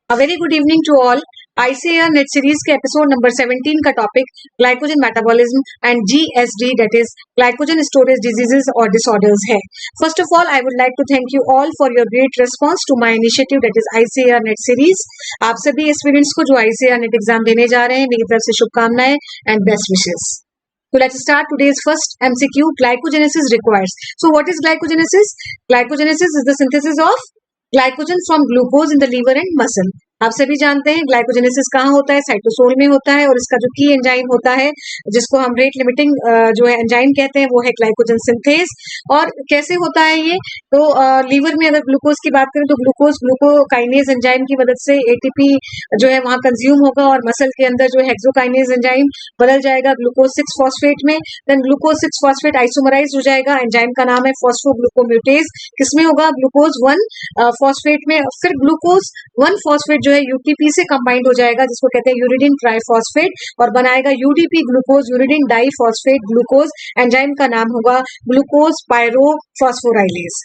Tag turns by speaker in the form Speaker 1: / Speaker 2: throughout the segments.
Speaker 1: A very good evening to all. ICAR NET series के episode number 17 का topic glycogen metabolism and GSD that is glycogen storage diseases और disorders है. First of all I would like to thank you all for your great response to my initiative that is ICAR NET series. आप सभी students को जो ICAR net exam देने जा रहे हैं मेरी तरफ से शुभकामनाएं and best wishes. So let's start today's first MCQ. Glycogenesis requires. So what is glycogenesis? Glycogenesis is the synthesis of glycogen from glucose in the liver and muscle. आप सभी जानते हैं ग्लाइकोजेनेसिस कहाँ होता है, साइटोसोल में होता है और इसका जो की एंजाइम होता है जिसको हम रेट लिमिटिंग जो है एंजाइम कहते हैं वो है ग्लाइकोजन सिंथेज. और कैसे होता है ये, तो लीवर में अगर ग्लूकोज की बात करें तो ग्लूकोज ग्लूकोकाइनेज एंजाइम की मदद से ATP जो है वहाँ कंज्यूम होगा और मसल के अंदर जो हेक्सोकाइनेज एंजाइम बदल जाएगा ग्लूकोज 6 फॉस्फेट में. देन ग्लूकोज 6 फॉस्फेट आइसोमराइज हो जाएगा. एंजाइम का नाम है फॉस्फोग्लूकोम्यूटेज. किसमें होगा? ग्लूकोज 1 फॉस्फेट में. फिर ग्लूकोज 1 फॉस्फेट जो है UTP से कंबाइंड हो जाएगा जिसको कहते हैं यूरिडिन ट्राइफॉस्फेट और बनाएगा UDP glucose uridine diphosphate glucose. Enzyme का नाम होगा ग्लूकोज पायरोफॉस्फोराइलेज.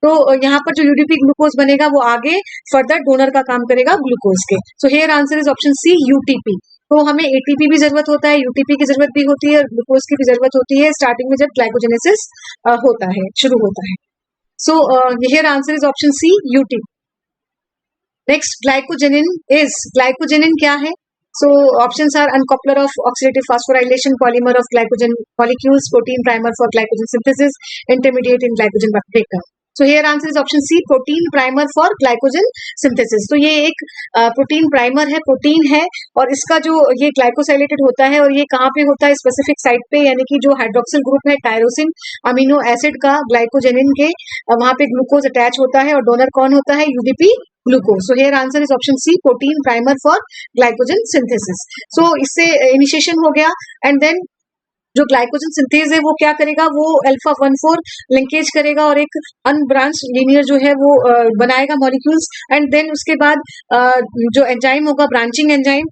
Speaker 1: तो यहाँ पर जो UDP ग्लूकोज बनेगा वो आगे फर्दर डोनर का काम करेगा ग्लूकोज के. So here answer is option C UTP. तो हमें ATP भी जरूरत होता है, UTP की जरूरत भी होती है और ग्लूकोज की भी जरूरत होती है स्टार्टिंग में जब ग्लाइकोजेनेसिस होता है, शुरू होता है. So here answer is option C UTP. Next glycogenin क्या है? So options are uncoupler of oxidative phosphorylation polymer of glycogen molecules protein primer for glycogen synthesis intermediate in glycogen breakdown. So here answer is option C protein primer for glycogen synthesis. तो ये एक protein primer है, protein है और इसका जो ये glycosylated होता है और ये कहाँ पे होता है? स्पेसिफिक साइट पे, यानी कि जो हाइड्रोक्सिल ग्रुप है टायरोसिन अमीनो एसिड का ग्लाइकोजेनिन के वहां पे ग्लूकोज अटैच होता है और डोनर कौन होता है? UDP glucose. So here answer is option C protein primer for glycogen synthesis. So इससे इनिशिएशन हो गया एंड देन जो ग्लाइकोजन सिंथेज है वो क्या करेगा? वो अल्फा 1,4 लिंकेज करेगा और एक अनब्रांच लीनियर जो है वो बनाएगा मॉलिक्यूल्स. एंड देन उसके बाद जो एंजाइम होगा ब्रांचिंग एंजाइम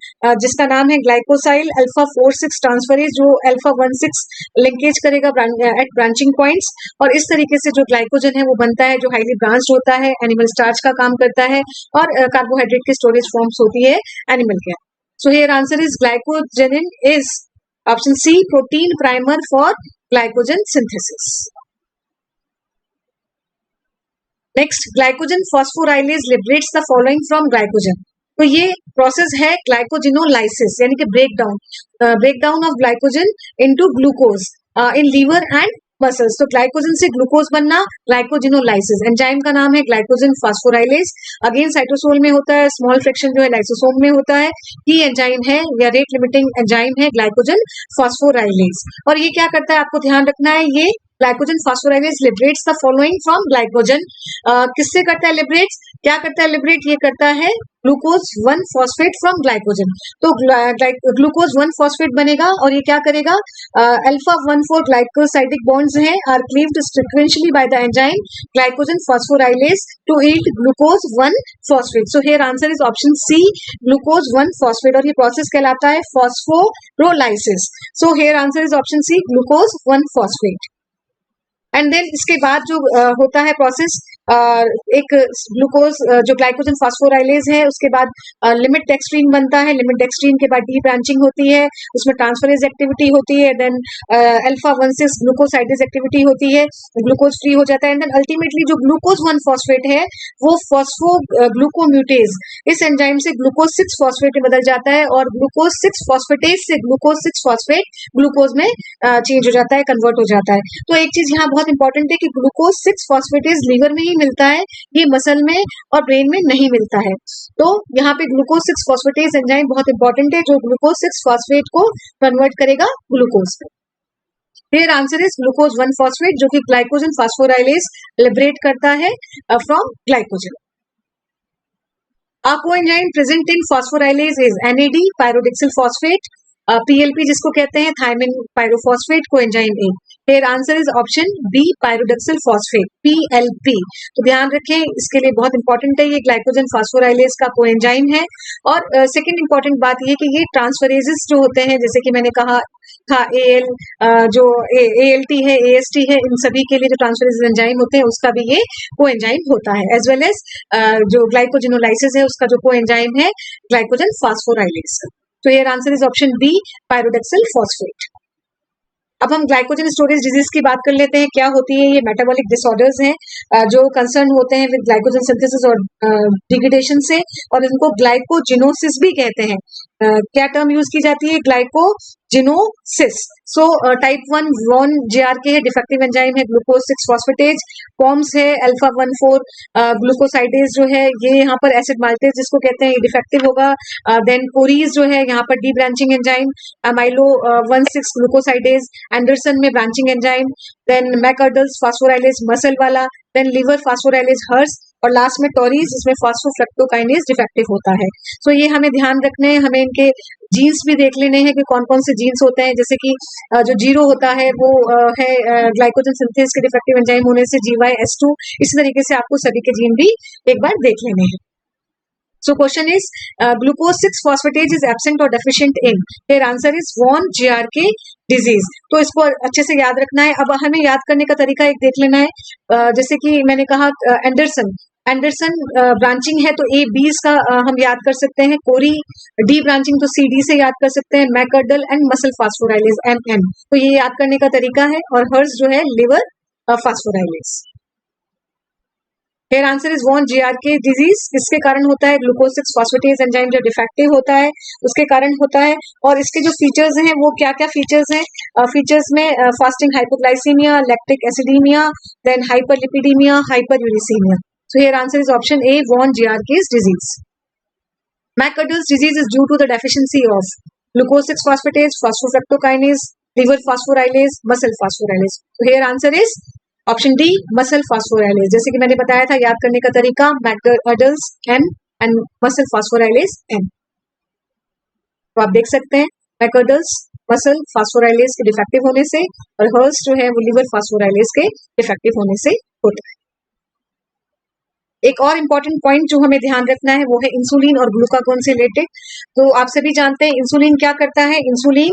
Speaker 1: जिसका नाम है ग्लाइकोसाइल अल्फा 4,6 ट्रांसफरेज जो अल्फा 1,6 लिंकेज करेगा एट ब्रांचिंग पॉइंट्स. और इस तरीके से जो ग्लाइकोजन है वो बनता है जो हाईली ब्रांच्ड होता है, एनिमल स्टार्च का काम करता है और कार्बोहाइड्रेट की स्टोरेज फॉर्म्स होती है एनिमल के. So here answer is glycogenin is option C protein primer for glycogen synthesis. Next glycogen phosphorylase liberates the following from glycogen. तो ये प्रोसेस है ग्लाइकोजिनोलाइसिस यानी कि breakdown of glycogen into glucose in liver and muscles. तो glycogen से glucose बनना glycogenolysis. Enzyme का नाम है ग्लाइकोजन फॉस्फोराइलेज. अगेन साइटोसोल में होता है, स्मॉल फ्रैक्शन जो है लाइसोसोम में होता है. की एंजाइम है या रेट लिमिटिंग एंजाइम है ग्लाइकोजन फॉस्फोराइलेज. और ये क्या करता है आपको ध्यान रखना है, ये glycogen phosphorylase liberates the following from glycogen. किससे करता है लिबरेट्स? क्या करता है लिबरेट? ये करता है ग्लूकोज 1 फॉस्फेट फ्रॉम ग्लाइकोजन. तो ग्लूकोज 1 फॉस्फेट बनेगा और ये क्या करेगा? अल्फा 1,4 ग्लाइकोसाइडिक बॉन्ड्स हैं are cleaved sequentially by the enzyme glycogen phosphorylase to yield glucose 1 phosphate. So here answer is option C glucose 1 phosphate और ये प्रोसेस कहलाता है phosphorolysis. So here answer is option C glucose 1 phosphate. And then इसके बाद जो होता है process एक ग्लूकोज जो ग्लाइकोजन फॉस्फोराइलेज है उसके बाद लिमिट डेक्सट्रीन बनता है. लिमिट डेक्सट्रीन के बाद डी ब्रांचिंग होती है, उसमें ट्रांसफरेज एक्टिविटी होती है. देन अल्फा 1,6 ग्लूकोसाइडेज एक्टिविटी होती है, ग्लूकोज फ्री हो जाता है. एंड देन अल्टीमेटली जो ग्लूकोज 1 फॉस्फेट है वो फॉस्फोग्लूकोम्यूटेज इस एंजाइम से ग्लूकोज 6 फॉस्फेट में बदल जाता है और ग्लूकोज 6 फॉस्फेटेज से ग्लूकोज 6 फॉस्फेट ग्लूकोज में चेंज हो जाता है, कन्वर्ट हो जाता है. तो एक चीज यहाँ बहुत इंपॉर्टेंट है कि ग्लूकोज 6 फॉस्फेटेज लीवर में ही मिलता है, ये मसल में और ब्रेन में नहीं मिलता है. तो यहाँ पे ग्लूकोज 6 फॉस्फेटेज एंजाइम बहुत इंपॉर्टेंट है जो ग्लूकोज 6 फॉस्फेट को कन्वर्ट करेगा ग्लूकोज में. फिर आंसर इज ग्लूकोज 1 फॉस्फेट जो कि ग्लाइकोजन फॉस्फोराइलेज लिबरेट करता है from glycogen. A coenzyme present in phosphorylase is NAD pyridoxal phosphate, PLP जिसको कहते हैं थायमिन पायरोफॉस्फेट कोएंजाइम A. फिर answer is option B pyridoxal phosphate PLP. तो ध्यान रखें, इसके लिए बहुत इंपॉर्टेंट है, ये ग्लाइकोजन फॉस्फोराइलेज का कोएंजाइम है. और सेकंड इंपॉर्टेंट बात ये कि ये ट्रांसफरेजेस जो होते हैं जैसे कि मैंने कहा था एएल, जो एएलटी है, एएसटी है, इन सभी के लिए जो ट्रांसफरेज एंजाइम होते हैं उसका भी ये को एंजाइम होता है, एज वेल एज जो ग्लाइकोजिनोलाइसिस है उसका जो को एंजाइम है ग्लाइकोजन फास्फोराइलेज का। तो here answer is option B, pyridoxal phosphate. अब हम ग्लाइकोजन स्टोरेज डिजीज की बात कर लेते हैं। क्या होती है ये? मेटाबॉलिक डिसऑर्डर्स हैं जो कंसर्न होते हैं विद ग्लाइकोजन सिंथेसिस और डिग्रेडेशन से, और इनको ग्लाइकोजिनोसिस भी कहते हैं। क्या टर्म यूज की जाती है? ग्लाइकोजिनोसिस। सो टाइप 1 वॉन जेआरके है, डिफेक्टिव एंजाइम है ग्लूकोज 6 फॉस्फेटेज। पॉम्स है अल्फा 1,4 ग्लूकोसाइडेज जो है ये यहाँ पर एसिड माल्टेज जिसको कहते हैं, ये डिफेक्टिव होगा। देन कोरीज जो है यहाँ पर D branching enzyme, अमाइलो 1,6 glucosidase, Anderson में ब्रांचिंग एंजाइम, देन मैकर्डल्स फास्फोराइलेज मसल वाला, देन लिवर फास्फोराइलेज हर्स, और लास्ट में टोरीज जिसमें फास्फोफ्रक्टोकाइनेज डिफेक्टिव होता है। सो ये हमें ध्यान रखने हैं, हमें इनके जीन्स भी देख लेने हैं कि कौन कौन से जीन्स होते हैं, जैसे कि जो जीरो होता है वो है ग्लाइकोजन सिंथेस के डिफेक्टिव एंजाइम होने से GYS2। इसी तरीके से आपको सभी के जीन भी एक बार देख लेने हैं। So question is glucose 6 phosphatase is absent or deficient in. Here answer is Vaughan GRK disease. तो इसको अच्छे से याद रखना है। अब हमें याद करने का तरीका एक देख लेना है। जैसे कि मैंने कहा एंडरसन ब्रांचिंग है तो ए बीस का हम याद कर सकते हैं। कोरी डी ब्रांचिंग तो CD से याद कर सकते हैं। मैकर्डल एंड मसल फास्फोराइलेज MM, तो ये याद करने का तरीका है। और हर्स जो है liver फास्फोराइलेज। Here answer is Vaughan GRK disease. किसके कारण होता है? ग्लूकोज 6 फॉस्फेटेज एंजाइम जो डिफेक्टिव होता है उसके कारण होता है। और इसके जो फीचर्स हैं वो क्या क्या फीचर्स हैं? फीचर्स में fasting hypoglycaemia, lactic acidaemia, then hyperlipidaemia, hyperuricaemia. So here answer is option A, Vaughan GRK's disease. Mäckerdel's disease is due to the deficiency of glucose 6 phosphatase, phosphofructokinase, liver phosphorylase, muscle phosphorylase. So here answer is option D, muscle phosphorylase. जैसे कि मैंने बताया था याद करने का तरीका, McArdle's M and muscle phosphorylase M। तो आप देख सकते हैं मैकर्डल्स मसल फास्फोराइलेज के डिफेक्टिव होने से, और हर्स जो है वो लिवर फास्फोराइलेज के डिफेक्टिव होने से होता है। एक और इम्पॉर्टेंट पॉइंट जो हमें ध्यान रखना है वो है इंसुलिन और ग्लूकागोन से रिलेटेड। तो आप सभी जानते हैं इंसुलिन क्या करता है? इंसुलिन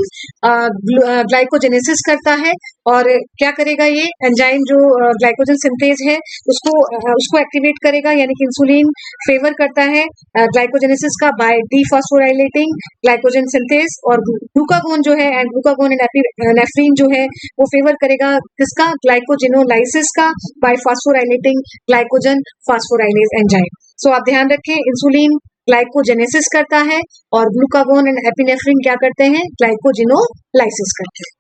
Speaker 1: ग्लाइकोजेनेसिस करता है, और क्या करेगा? ये एंजाइम जो ग्लाइकोजन सिंथेज है उसको एक्टिवेट करेगा, यानी कि इंसुलिन फेवर करता है ग्लाइकोजेनेसिस का बाय डीफॉस्फोराइलेटिंग ग्लाइकोजन सिंथेज, और ग्लूकागोन जो है एंड ग्लूकागोन एंड एपिनेफ्रिन जो है वो फेवर करेगा किसका? ग्लाइकोजिनोलाइसिस का बाय फॉस्फोराइलेटिंग ग्लाइकोजन फास्फोराइलेज एंजाइम। सो आप ध्यान रखें इंसुलिन ग्लाइकोजेनेसिस करता है और ग्लूकागोन एंड एपिनेफ्रिन क्या करते हैं? ग्लाइकोजिनोलाइसिस करते हैं।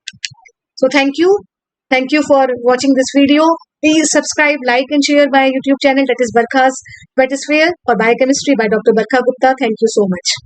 Speaker 1: So thank you for watching this video. Please subscribe, like and share my YouTube channel, that is Barkha's Biosphere or Biochemistry by Dr. Barkha Gupta. Thank you so much.